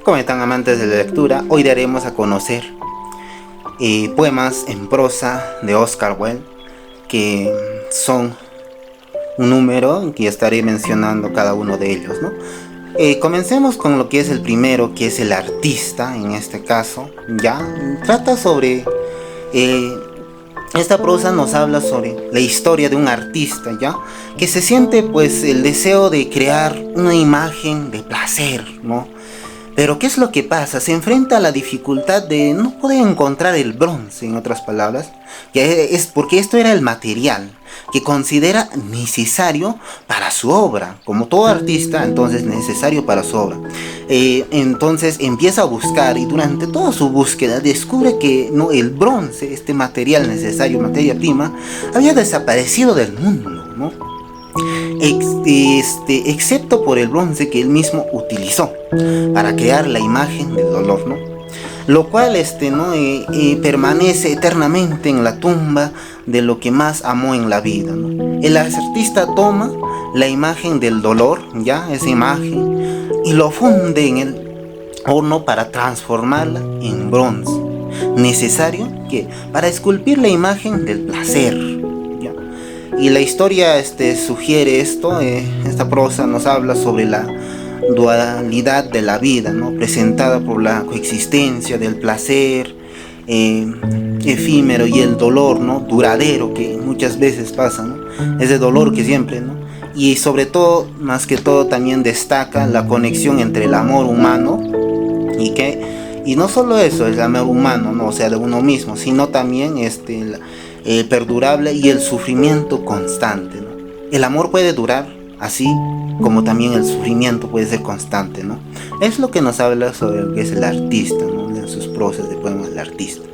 Como están amantes de la lectura, hoy daremos a conocer poemas en prosa de Oscar Wilde, que son un número que estaré mencionando cada uno de ellos, ¿no? Comencemos con lo que es el primero, que es El artista, en este caso, ¿ya? Trata sobre... esta prosa nos habla sobre la historia de un artista, ¿ya? Que se siente pues el deseo de crear una imagen de placer, ¿no? Pero ¿qué es lo que pasa? Se enfrenta a la dificultad de no poder encontrar el bronce, en otras palabras, que es porque esto era el material que considera necesario para su obra. Como todo artista, entonces necesario para su obra. Entonces empieza a buscar y durante toda su búsqueda descubre que no, el bronce, este material necesario, materia prima, había desaparecido del mundo, ¿no? Excepto por el bronce que él mismo utilizó para crear la imagen del dolor, ¿no? Lo cual permanece eternamente en la tumba de lo que más amó en la vida, ¿no? El artista toma la imagen del dolor, ya esa imagen, y lo funde en el horno para transformarla en bronce, necesario que para esculpir la imagen del placer. Y la historia sugiere esto, esta prosa nos habla sobre la dualidad de la vida, ¿no? Presentada por la coexistencia del placer efímero y el dolor, ¿no? Duradero, que muchas veces pasa, ¿no? Ese dolor que siempre, ¿no? Y sobre todo, más que todo, también destaca la conexión entre el amor humano y no solo eso, el amor humano, ¿no? O sea, de uno mismo, sino también perdurable y el sufrimiento constante, ¿no? El amor puede durar así como también el sufrimiento puede ser constante, ¿no? Es lo que nos habla sobre lo que es el artista, ¿no? En sus prosas de poemas del artista.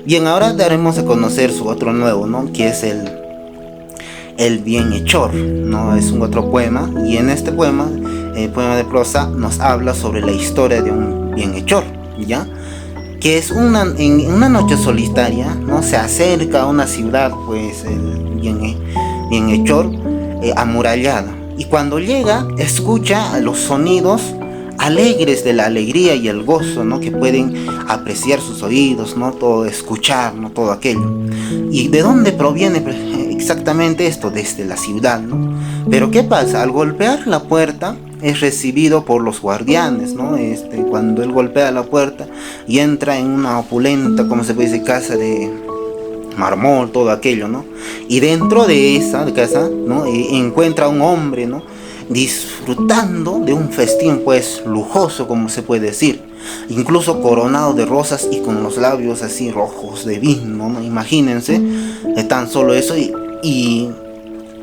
Bien, ahora daremos a conocer su otro nuevo, ¿no? Que es el bienhechor, ¿no? Es un otro poema, y en este poema, el poema de prosa, nos habla sobre la historia de un bienhechor, ¿ya? Que es en una noche solitaria, ¿no? Se acerca a una ciudad, pues, el bienhechor, amurallada. Y cuando llega, escucha los sonidos alegres de la alegría y el gozo, ¿no? Que pueden apreciar sus oídos, ¿no? Todo escuchar, ¿no? Todo aquello. ¿Y de dónde proviene exactamente esto? Desde la ciudad, ¿no? Pero ¿qué pasa? Al golpear la puerta, es recibido por los guardianes, ¿no? Cuando él golpea la puerta y entra en una opulenta, como se puede decir, casa de mármol, todo aquello, ¿no? Y dentro de esa casa, ¿no? Encuentra a un hombre, ¿no? Disfrutando de un festín, pues, lujoso, como se puede decir, incluso coronado de rosas y con los labios así rojos de vino, ¿no? Imagínense, tan solo eso y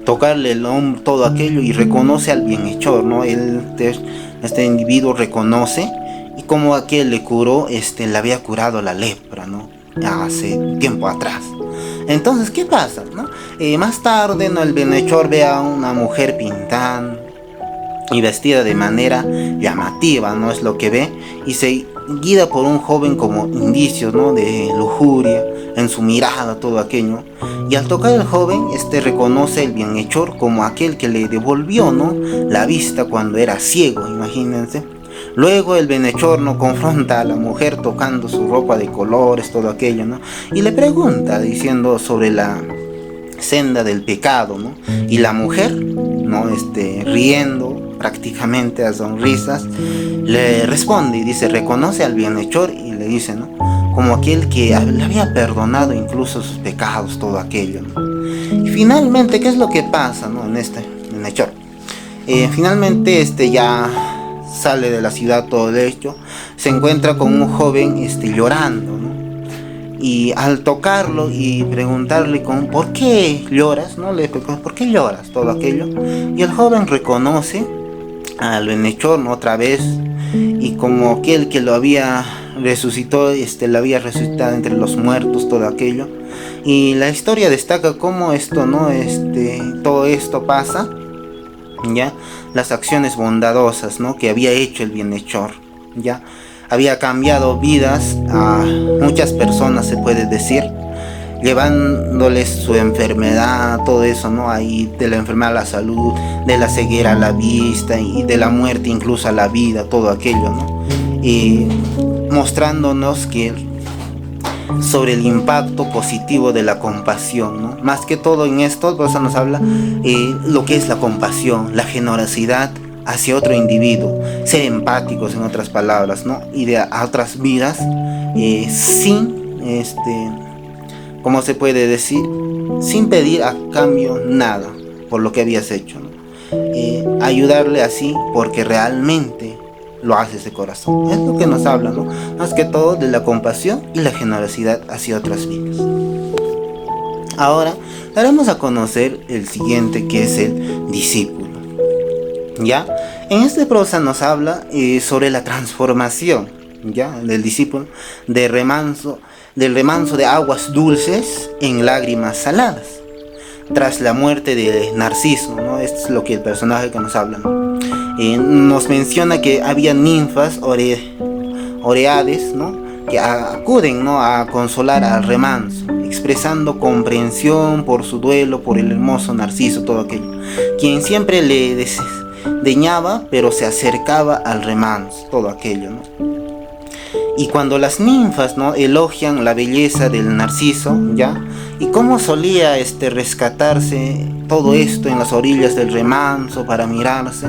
tocarle el hombro, todo aquello, y reconoce al bienhechor, ¿no? Este individuo reconoce, y como aquel le curó, le había curado la lepra, ¿no? Hace tiempo atrás. Entonces, ¿qué pasa, no? Más tarde, ¿no? El bienhechor ve a una mujer pintada y vestida de manera llamativa, ¿no? Es lo que ve, y se guía por un joven como indicios, ¿no? De lujuria en su mirada, todo aquello. Y al tocar el joven, reconoce el bienhechor como aquel que le devolvió, ¿no? La vista cuando era ciego, imagínense. Luego el bienhechor, ¿no? Confronta a la mujer tocando su ropa de colores, todo aquello, ¿no? Y le pregunta, diciendo sobre la senda del pecado, ¿no? Y la mujer, ¿no? Riendo prácticamente a sonrisas, le responde y dice, reconoce al bienhechor, y le dice, ¿no? Como aquel que le había perdonado incluso sus pecados, todo aquello, ¿no? Y finalmente, ¿qué es lo que pasa, ¿no? En este bienhechor. Finalmente, ya sale de la ciudad todo el hecho, se encuentra con un joven, llorando, ¿no? Y al tocarlo y preguntarle ¿por qué lloras?, ¿no? Le pregunta, ¿por qué lloras?, todo aquello. Y el joven reconoce al bienhechor, ¿no? Otra vez, y como aquel que lo había resucitó, lo había resucitado entre los muertos, todo aquello. Y la historia destaca cómo esto, ¿no? Todo esto pasa, ¿ya? Las acciones bondadosas, ¿no? Que había hecho el bienhechor, ¿ya? Había cambiado vidas a muchas personas, se puede decir, llevándoles su enfermedad, todo eso, ¿no? Ahí, de la enfermedad a la salud, de la ceguera a la vista, y de la muerte incluso a la vida, todo aquello, ¿no? mostrándonos que sobre el impacto positivo de la compasión, ¿no? Más que todo en esto, por eso nos habla lo que es la compasión, la generosidad hacia otro individuo, ser empáticos en otras palabras, ¿no? Y de a otras vidas, sin, ¿cómo se puede decir? Sin pedir a cambio nada por lo que habías hecho, ¿no? Ayudarle así porque realmente lo haces de corazón. Es lo que nos habla, ¿no? Más que todo de la compasión y la generosidad hacia otras vidas. Ahora daremos a conocer el siguiente, que es el discípulo. ¿Ya? En esta prosa nos habla sobre la transformación, ¿ya? Del discípulo del remanso de aguas dulces en lágrimas saladas tras la muerte de Narciso, ¿no? Esto es lo que el personaje que nos habla, ¿no? Nos menciona que había ninfas oreades, ¿no? Que acuden, ¿no? A consolar al remanso, expresando comprensión por su duelo por el hermoso Narciso, todo aquello, quien siempre le desdeñaba, pero se acercaba al remanso, todo aquello, ¿no? Y cuando las ninfas, ¿no? Elogian la belleza del Narciso, ¿ya? Y cómo solía rescatarse todo esto en las orillas del remanso para mirarse,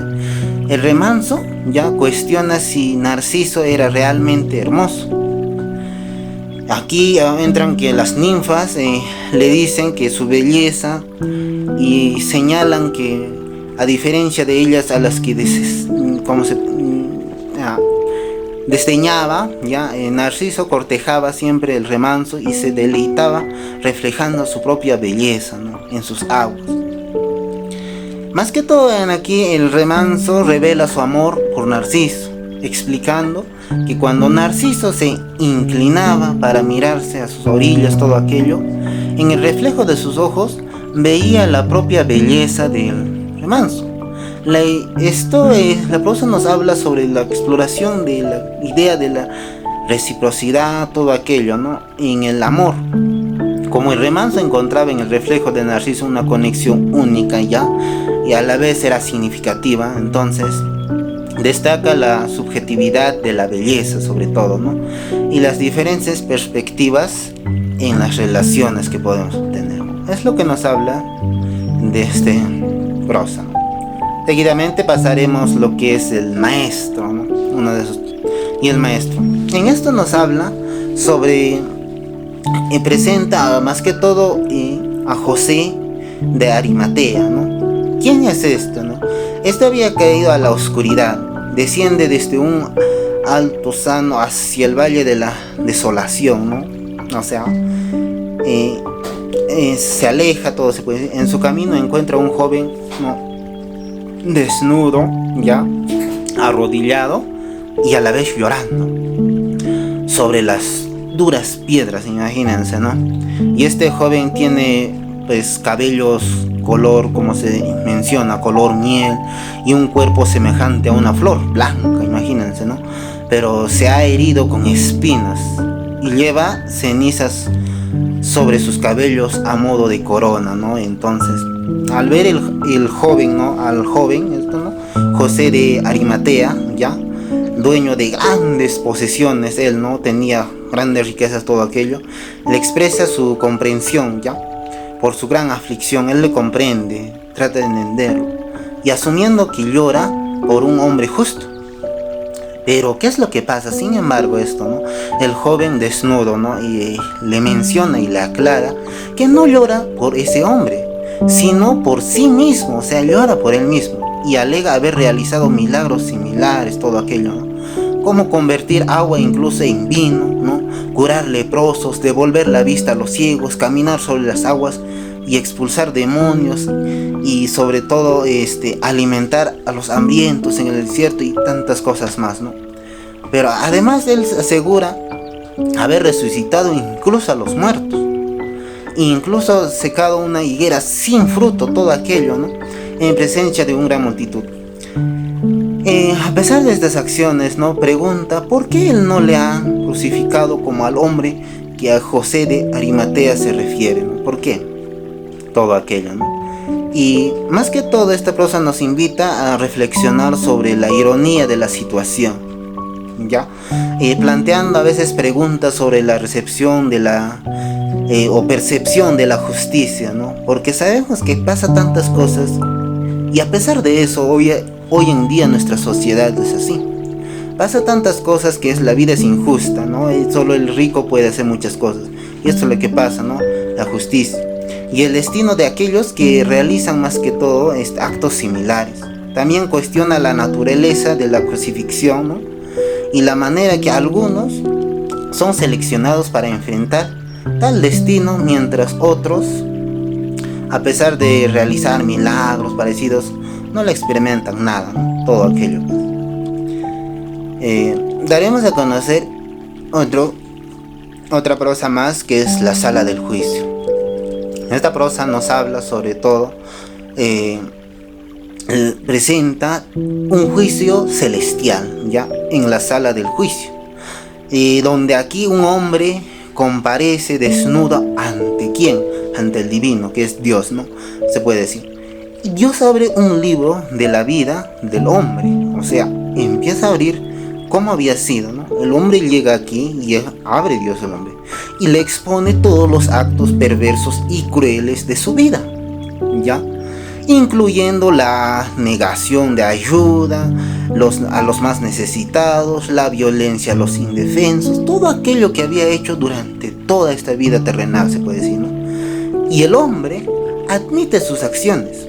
el remanso ya cuestiona si Narciso era realmente hermoso. Aquí entran que las ninfas le dicen que su belleza, y señalan que a diferencia de ellas a las que desdeñaba, ya Narciso cortejaba siempre el remanso y se deleitaba reflejando su propia belleza, ¿no? En sus aguas. Más que todo aquí el remanso revela su amor por Narciso, explicando que cuando Narciso se inclinaba para mirarse a sus orillas, todo aquello, en el reflejo de sus ojos veía la propia belleza del remanso. La prosa nos habla sobre la exploración de la idea de la reciprocidad, todo aquello, ¿no? En el amor. Como el remanso encontraba en el reflejo de Narciso una conexión única ya, y a la vez era significativa, entonces destaca la subjetividad de la belleza sobre todo, ¿no? Y las diferentes perspectivas en las relaciones que podemos tener. Es lo que nos habla de este prosa. Seguidamente pasaremos lo que es el maestro, ¿no? Uno de esos. Y el maestro. En esto nos habla sobre, presenta más que todo a José de Arimatea, ¿no? ¿Quién es esto, no? Este había caído a la oscuridad, desciende desde un alto sano hacia el valle de la desolación, ¿no? O sea, se aleja, todo se puede decir. En su camino encuentra a un joven, ¿no? Desnudo, ya, arrodillado y a la vez llorando sobre las duras piedras, imagínense, ¿no? Y este joven tiene pues cabellos color, como se menciona, color miel, y un cuerpo semejante a una flor blanca, imagínense, ¿no? Pero se ha herido con espinas y lleva cenizas sobre sus cabellos a modo de corona, ¿no? Entonces, al ver el joven, ¿no? Al joven, ¿no? José de Arimatea, ya, dueño de grandes posesiones, él, ¿no? Tenía grandes riquezas, todo aquello, le expresa su comprensión, ya, por su gran aflicción. Él le comprende, trata de entenderlo, y asumiendo que llora por un hombre justo. Pero ¿qué es lo que pasa? Sin embargo, ¿no? El joven desnudo, ¿no? Y le menciona y le aclara que no llora por ese hombre, sino por sí mismo, o sea, llora por él mismo, y alega haber realizado milagros similares, todo aquello, ¿no? Como convertir agua incluso en vino, ¿no? Curar leprosos, devolver la vista a los ciegos, caminar sobre las aguas y expulsar demonios, y sobre todo alimentar a los hambrientos en el desierto y tantas cosas más, ¿no? Pero además él asegura haber resucitado incluso a los muertos, e incluso secado una higuera sin fruto, todo aquello, ¿no? En presencia de una gran multitud. A pesar de estas acciones, ¿no? Pregunta por qué él no le ha crucificado como al hombre que a José de Arimatea se refiere, ¿no? ¿Por qué? Todo aquello, ¿no? Y más que todo, esta prosa nos invita a reflexionar sobre la ironía de la situación. ¿ya? Planteando a veces preguntas sobre la recepción de la o percepción de la justicia, ¿no? Porque sabemos que pasa tantas cosas y a pesar de eso hoy en día nuestra sociedad es así. Pasa tantas cosas que la vida es injusta, ¿no? Solo el rico puede hacer muchas cosas y esto es lo que pasa, ¿no? La justicia y el destino de aquellos que realizan más que todo actos similares. También cuestiona la naturaleza de la crucifixión, ¿no? Y la manera que algunos son seleccionados para enfrentar tal destino, mientras otros, a pesar de realizar milagros parecidos, no le experimentan nada, ¿no? Todo aquello. Daremos a conocer otra prosa más, que es la sala del juicio. Esta prosa nos habla sobre todo, presenta un juicio celestial, ya, en la sala del juicio, donde aquí un hombre comparece desnudo ante ¿quién? Ante el divino, que es Dios, ¿no? Se puede decir. Y Dios abre un libro de la vida del hombre, o sea, empieza a abrir cómo había sido, ¿no? El hombre llega aquí y abre Dios al hombre y le expone todos los actos perversos y crueles de su vida, ¿ya? Incluyendo la negación de ayuda a los más necesitados, la violencia a los indefensos, todo aquello que había hecho durante toda esta vida terrenal, se puede decir, ¿no? Y el hombre admite sus acciones.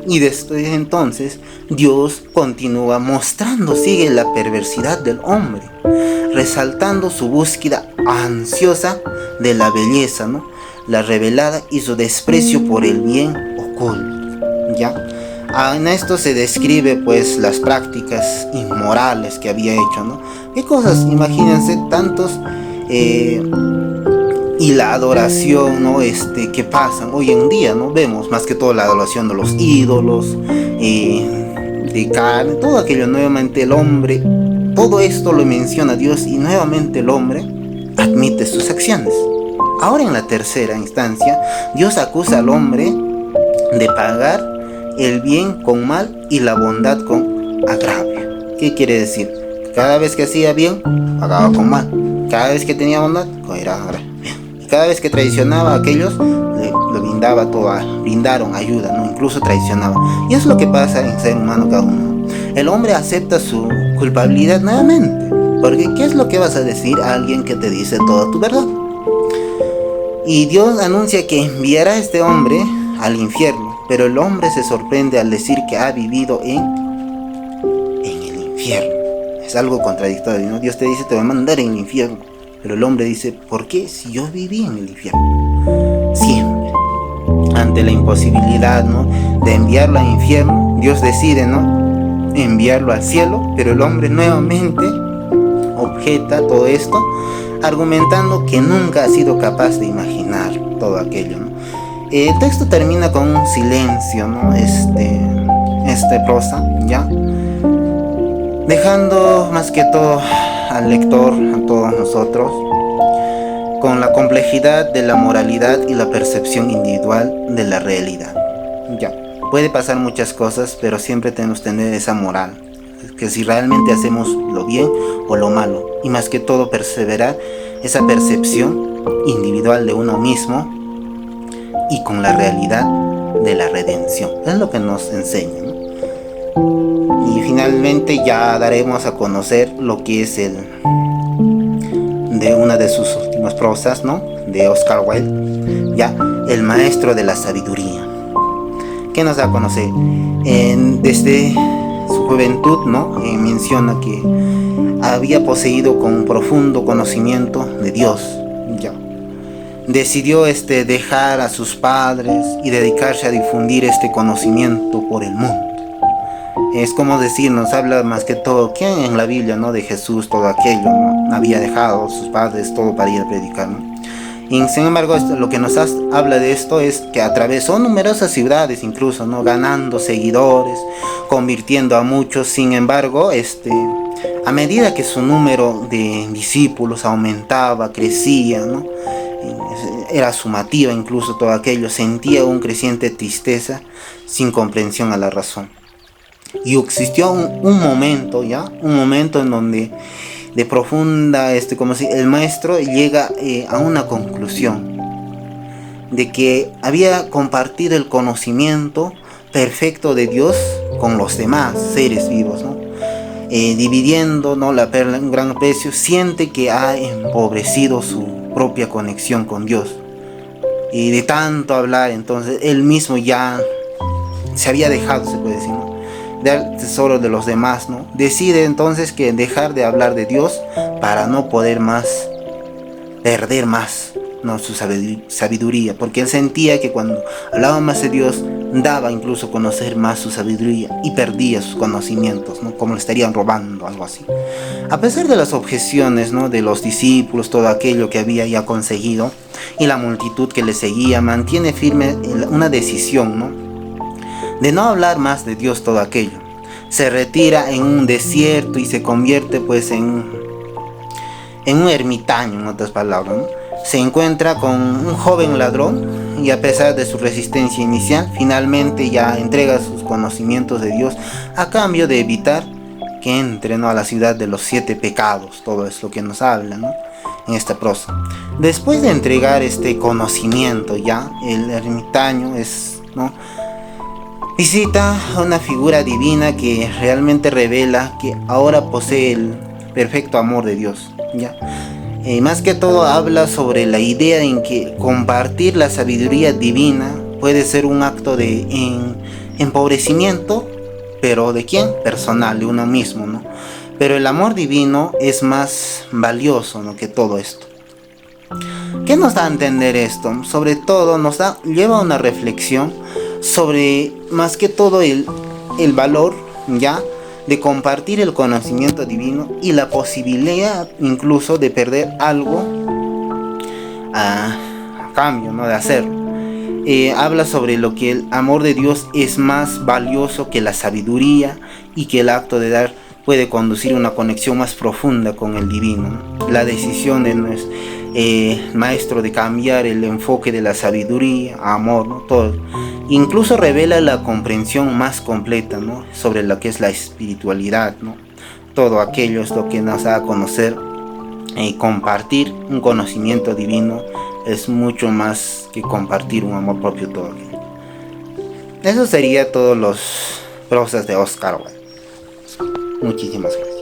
Y desde entonces Dios continúa mostrando, sigue la perversidad del hombre, resaltando su búsqueda ansiosa de la belleza, ¿no? La revelada y su desprecio por el bien oculto. ¿Ya? En esto se describe pues las prácticas inmorales que había hecho, ¿no? ¿Qué cosas? Imagínense tantos y la adoración, ¿no? Que pasan hoy en día, ¿no? Vemos más que todo la adoración de los ídolos, de carne, todo aquello. Nuevamente el hombre, todo esto lo menciona Dios y nuevamente el hombre admite sus acciones. Ahora en la tercera instancia, Dios acusa al hombre de pagar el bien con mal y la bondad con agravio. ¿Qué quiere decir? Cada vez que hacía bien, pagaba con mal. Cada vez que tenía bondad, era agravio. Y cada vez que traicionaba a aquellos, le brindaba brindaron ayuda, ¿no? Incluso traicionaba. Y es lo que pasa en ser humano cada uno. El hombre acepta su culpabilidad nuevamente. Porque ¿qué es lo que vas a decir a alguien que te dice toda tu verdad? Y Dios anuncia que enviará a este hombre al infierno, pero el hombre se sorprende al decir que ha vivido en el infierno. Es algo contradictorio, ¿no? Dios te dice te va a mandar en el infierno, pero el hombre dice, ¿por qué? Si yo viví en el infierno. Siempre, ante la imposibilidad, ¿no?, de enviarlo al infierno, Dios decide, ¿no?, enviarlo al cielo, pero el hombre nuevamente objeta todo esto, argumentando que nunca ha sido capaz de imaginar todo aquello, ¿no? El texto termina con un silencio, ¿no? Prosa, ¿ya? Dejando más que todo al lector, a todos nosotros, con la complejidad de la moralidad y la percepción individual de la realidad. Ya, puede pasar muchas cosas, pero siempre tenemos que tener esa moral, que si realmente hacemos lo bien o lo malo, y más que todo perseverar esa percepción individual de uno mismo y con la realidad de la redención. Es lo que nos enseña, ¿no? Y finalmente ya daremos a conocer lo que es de una de sus últimas prosas, ¿no?, de Oscar Wilde, ya, el maestro de la sabiduría, que nos da a conocer desde su juventud, ¿no? Menciona que había poseído con un profundo conocimiento de Dios, ya. Decidió dejar a sus padres y dedicarse a difundir este conocimiento por el mundo. Es como decir, nos habla más que todo, ¿quién en la Biblia, no?, de Jesús, todo aquello, ¿no? Había dejado a sus padres todo para ir a predicar, ¿no? Y sin embargo, lo que nos habla de esto es que atravesó numerosas ciudades, incluso, ¿no?, ganando seguidores, convirtiendo a muchos. Sin embargo, a medida que su número de discípulos aumentaba, crecía, ¿no?, era sumativa incluso todo aquello, sentía un creciente tristeza sin comprensión a la razón. Y existió un momento en donde de profunda, como si el maestro llega a una conclusión de que había compartido el conocimiento perfecto de Dios con los demás seres vivos, ¿no? Dividiendo, ¿no?, la perla en gran precio, siente que ha empobrecido su propia conexión con Dios. Y de tanto hablar, entonces él mismo ya se había dejado, se puede decir, ¿no?, del tesoro de los demás, ¿no? Decide entonces que dejar de hablar de Dios para no poder más, perder más, ¿no?, su sabiduría, porque él sentía que cuando hablaba más de Dios daba incluso conocer más su sabiduría y perdía sus conocimientos, ¿no?, como le estarían robando, algo así. A pesar de las objeciones, ¿no?, de los discípulos, todo aquello que había ya conseguido y la multitud que le seguía, mantiene firme una decisión, ¿no?, de no hablar más de Dios, todo aquello. Se retira en un desierto y se convierte pues en un ermitaño, en otras palabras, ¿no? Se encuentra con un joven ladrón y a pesar de su resistencia inicial, finalmente ya entrega sus conocimientos de Dios a cambio de evitar que entre, ¿no?, a la ciudad de los 7 pecados. Todo es lo que nos habla, ¿no?, en esta prosa. Después de entregar este conocimiento, ya el ermitaño ¿no?, visita a una figura divina que realmente revela que ahora posee el perfecto amor de Dios, ¿ya? Más que todo habla sobre la idea en que compartir la sabiduría divina puede ser un acto de empobrecimiento, pero ¿de quién? Personal, de uno mismo, ¿no? Pero el amor divino es más valioso, ¿no?, que todo esto. ¿Qué nos da a entender esto? Sobre todo lleva a una reflexión sobre más que todo el valor, ya, de compartir el conocimiento divino y la posibilidad incluso de perder algo a cambio, ¿no?, de hacerlo. Habla sobre lo que el amor de Dios es más valioso que la sabiduría y que el acto de dar puede conducir a una conexión más profunda con el divino, ¿no? La decisión de nuestro maestro de cambiar el enfoque de la sabiduría a amor, ¿no?, todo. Incluso revela la comprensión más completa, ¿no?, sobre lo que es la espiritualidad, ¿no? Todo aquello es lo que nos da a conocer. Compartir un conocimiento divino es mucho más que compartir un amor propio todo. Eso sería todos los prosas de Oscar Wilde. Muchísimas gracias.